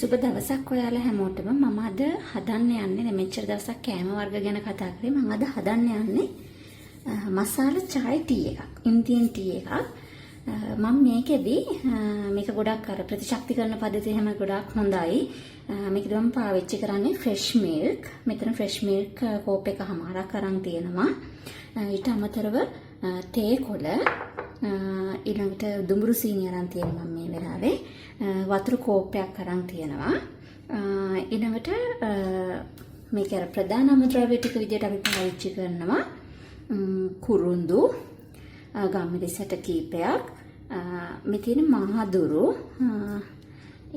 සුබ දවසක් ඔයාලා හැමෝටම. මම අද හදන්න යන්නේ මෙච්චර දවසක් කෑම වර්ග ගැන කතා කරේ. මම අද හදන්න යන්නේ මසාලා චායි ටී එකක්. ඉන්දියන් ටී එකක්. මම මේකෙදි මේක ගොඩක් අර ප්‍රතිශක්තිකරණ පද්ධතිය හැම ගොඩක් හොඳයි. මේකද මම පාවිච්චි කරන්නේ ෆ්‍රෙෂ් මිල්ක්. මෙතන ෆ්‍රෙෂ් මිල්ක් කෝප් එකමාරක් අරන් තියෙනවා. ඊට අමතරව තේ කොළ ඊළඟට දුඹුරු සීනි අරන් තියෙනවා මම මේ වෙලාවේ. වතුර කෝප්පයක් අරන් තියෙනවා. ඊළඟට මේක අර ප්‍රධාන අමුද්‍රව්‍ය ටික විදිහට අපි පාවිච්චි කරනවා. කුරුඳු ගම්මිරිසට කීපයක්. මේ තියෙන මහදුරු.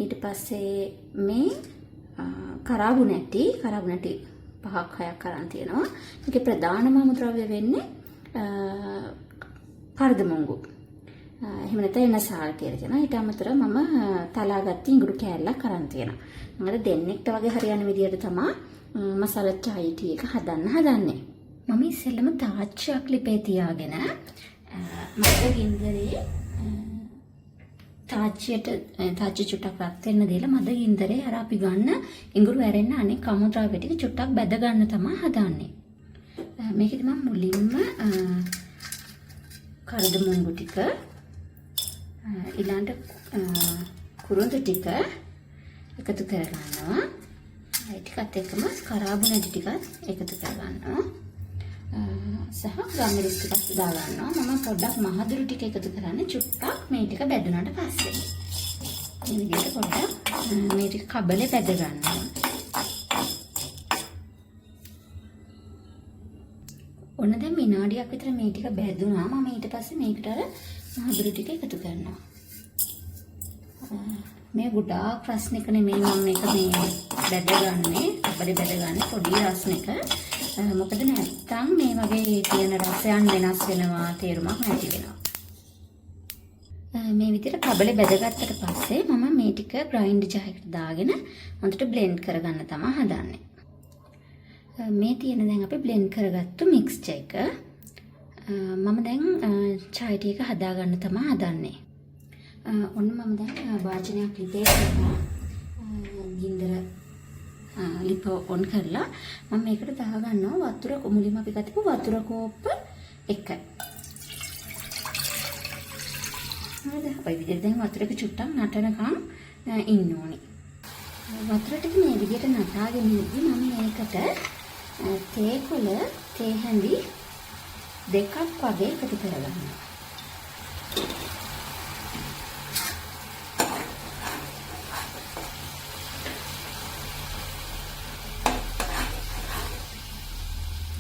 ඊට පස්සේ මේ කරාබු නැටි 5ක් 6ක් අරන් තියෙනවා. මේකේ ප්‍රධානම අමුද්‍රව්‍ය වෙන්නේ කර්දමුංගු. එහෙම නැත්නම් එනසාල් කියලා කියනවා. ඊට අමතරව මම තලාගත්ත ඉඟුරු කෑල්ලක් අරන් තියෙනවා. මම දෙන්නෙක්ට වගේ හරියන විදියට තමයි මසාලා චායි ටී එක හදන්නේ. මම ඉස්සෙල්ලම තාච්චියක් ලිපේ තියාගෙන මට ගින්දරේ තාච්චි චුට්ටක් රත් වෙන්න දීලා මද ගින්දරේ අර අපි ගන්න ඉඟුරු ඇරෙන්න අනෙක් අමුද්‍රව්‍ය ටික චුට්ටක් බැද ගන්න තමයි හදන්නේ. මේකෙදි මම මුලින්ම කර්දමුංගු ටික ඊළඟට කුරුඳු ටික එකතු කරගන්නවා. ඒ ටිකත් එක්කම කරාබු නැටි ටිකත් එකතු කරගන්නවා. සහ ගම්මිරිස් ටිකක් දාගන්නවා. මම පොඩ්ඩක් මහදුරු ටික එකතු කරන්නේ චුට්ටක් මේ ටික බැදුනට පස්සේ. මේ විදිහට පොඩ්ඩක් මේ ටික කබලේ බැද ගන්නවා. ඔන්න දැන් විනාඩියක් විතර මේ ටික බැදුනා. මම ඊට පස්සේ මේකට අර මහදුරු ටික එකතු කරනවා. මේ ගොඩාක් ප්‍රශ්නික නෙමෙයි මම මේක මේ බැදගන්නේ. අපලේ බැදගන්නේ පොඩි රස්නික. මොකද නැත්තම් මේ වගේ තියෙන රසයන් වෙනස් වෙනවා, තේරුමක් නැති වෙනවා. මේ විදිහට කබලේ බැදගත්තට පස්සේ මම මේ ටික ග්‍රයින්ඩර් ජාරයකට දාගෙන හොඳට බ්ලෙන්ඩ් කරගන්න තමයි හදන්නේ. මේ තියෙන දැන් අපි බ්ලෙන්ඩ් කරගත්තු මික්ස්චර් එක මම දැන් චායි ටී එක හදාගන්න තමයි හදන්නේ. ඔන්න මම දැන් වාචනයක් ලිපේ කරලා ගින්දර ලිප ඔන් කරලා මම මේකට දාගන්නවා වතුර මුලින්ම අපි ගත්තපු වතුර කෝප්ප එක. හරිද? අපි විදිහට දැන් වතුර එක චුට්ටක් නටනකම් ඉන්න ඕනේ. වතුර ටික මේ විදිහට නටාගෙන ඉඳි මම මේකට තේ කොළ තේ හැඳි 2ක් වගේ එකතු කරගන්නවා.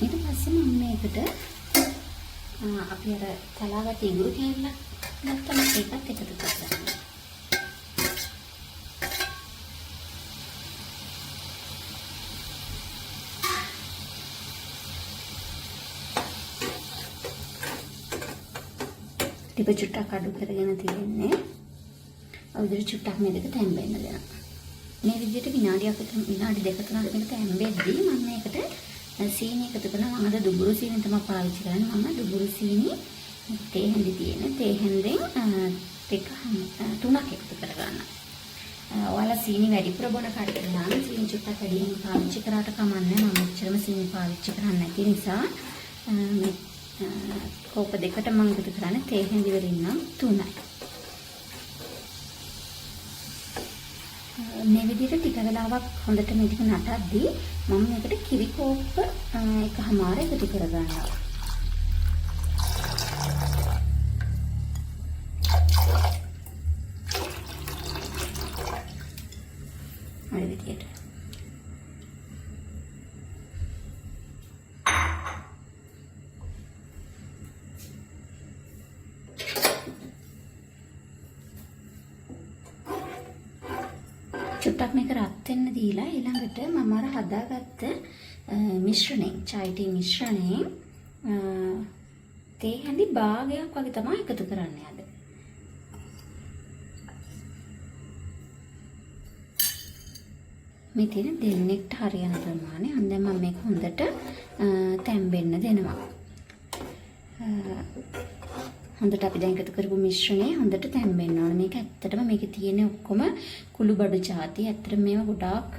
ඊට පස්සේ මම මේකට අපි අර තලාගත්ත ඉඟුරු කෑල්ල නැත්තම් ඒකත් එකතු කරගන්නවා. ටික චුට්ටක් අඩු කරගෙන තියෙන්නේ. ඔය විදිහට චුට්ටක් මේ දෙක තැම්බෙන්න දෙනවා. මේ විදිහට විනාඩි 2-3ක් මේක තැම්බෙද්දී මම මේකට සීනි එකතු කරනවා. මම අද දුඹුරු සීනි තමයි පාවිච්චි කරන්නේ. මම දුඹුරු සීනි තේ හැඳි තියෙන තේ හැඳෙන් 3ක් එකතු කරගන්නවා. ඔයාලා සීනි වැඩිපුර බොන කට්ටිය නම් සීනි චුට්ටක් වැඩියෙන් පාවිච්චි කරාට කමන්නේ. මම මෙච්චරම සීනි පාවිච්චි කරන්නේ නැති නිසා මේ කෝප දෙකට මම එකතු කරන්නේ තේ හැඳි වලින් නම් 3යි. මේ විදිහට ටික වෙලාවක් හොඳට මේ ටික නටද්දී මම මේකට කිරි කෝප්ප එකමාර එකතු කරගන්නවා. හරි විදිහට. චුට්ටක් මේක රත් වෙන්න දීලා ඊළඟට මම අර හදාගත්ත මිශ්‍රණයෙන් චායි ටී මිශ්‍රණයෙන් තේ හැඳි භාගයක් වගේ තමයි එකතු කරන්නේ අද. මේ තියෙන දෙන්නෙක්ට හරියන ප්‍රමාණය. දැන් මම මේක හොඳට තැම්බෙන්න දෙනවා. හොඳට අපි දැන් එකතු කරපු මිශ්‍රණය හොඳට තැම්බෙන්න ඕන. මේක ඇත්තටම මේකේ තියෙන ඔක්කොම කුළු බඩු ಜಾති. ඇත්තටම මේවා ගොඩාක්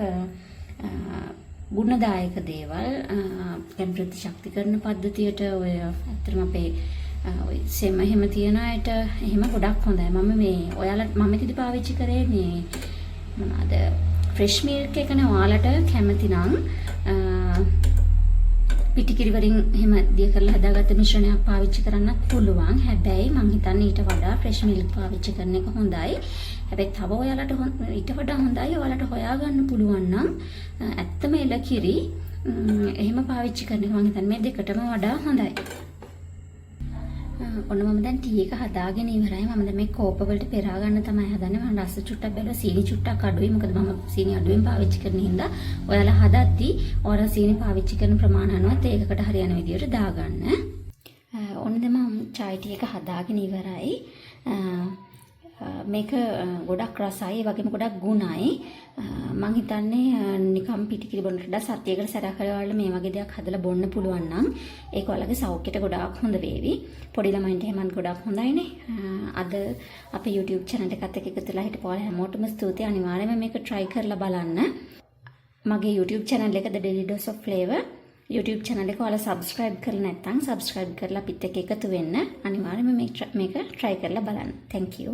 ගුණදායක දේවල්. දැන් ප්‍රතිශක්තිකරණ පද්ධතියට ඔය ඇත්තටම අපේ ඔය සෙම එහෙම තියන අයට එහෙම ගොඩක් හොඳයි. මම ඉතින් පාවිච්චි කරේ මේ මොනවාද ෆ්‍රෙෂ් මිල්ක් එකනේ. ඔයාලට කැමති නම් පිටිකිරි වලින් එහෙම දිය කරලා හදාගත්ත මිශ්‍රණයක් පාවිච්චි කරන්නත් පුළුවන්. හැබැයි මං හිතන්නේ ඊට වඩා ෆ්‍රෙෂ් මිල්ක් පාවිච්චි කරන එක හොඳයි. හැබැයි තව ඔයාලට ඊට වඩා හොඳයි ඔයාලට හොයාගන්න පුළුවන් නම් ඇත්තම එලකිරි එහෙම පාවිච්චි කරන එක මං හිතන්නේ මේ දෙකටම වඩා හොඳයි. ඔන්න මම දැන් ටී එක හදාගෙන ඉවරයි. මම දැන් මේ කෝප වලට පෙරා ගන්න තමයි හදන්නේ. මම රස චුට්ටක් බැලුවා සීනි චුට්ටක් අඩුයි. මොකද මම සීනි අඩුවෙන් පාවිච්චි කරන හින්දා ඔයාලා හදද්දී ඔයාලා සීනි පාවිච්චි කරන ප්‍රමාණය අනුව ඒකකට හරියන විදියට දාගන්න. ඔන්න දැන් මම chai tea එක හදාගෙන ඉවරයි. මේක ගොඩක් රසයි, ඒ වගේම ගොඩක් ගුණයි. මං හිතන්නේ නිකම් පිටිකිරි බොන්නට වඩා සතියකට සැරයක් හරි ඔයාලට මේ වගේ දෙයක් හදලා බොන්න පුළුවන් නම් ඒක ඔයාලගේ සෞඛ්‍යයට ගොඩාක් හොඳ වේවි. පොඩි ළමයින්ට එහෙමත් ගොඩක් හොඳයිනේ. අද අපේ YouTube channel එකත් එක්ක එකතු වෙලා හිටපු ඔයාලා හැමෝටම ස්තුතියි. අනිවාර්යයෙන්ම මේක try කරලා බලන්න. මගේ YouTube channel එක The Daily Dose of Flavor YouTube channel එක ඔයාලා subscribe කරලා නැත්නම් subscribe කරලා අපිත් එක්ක එකතු වෙන්න. අනිවාර්යයෙන්ම මේක try කරලා බලන්න. Thank you.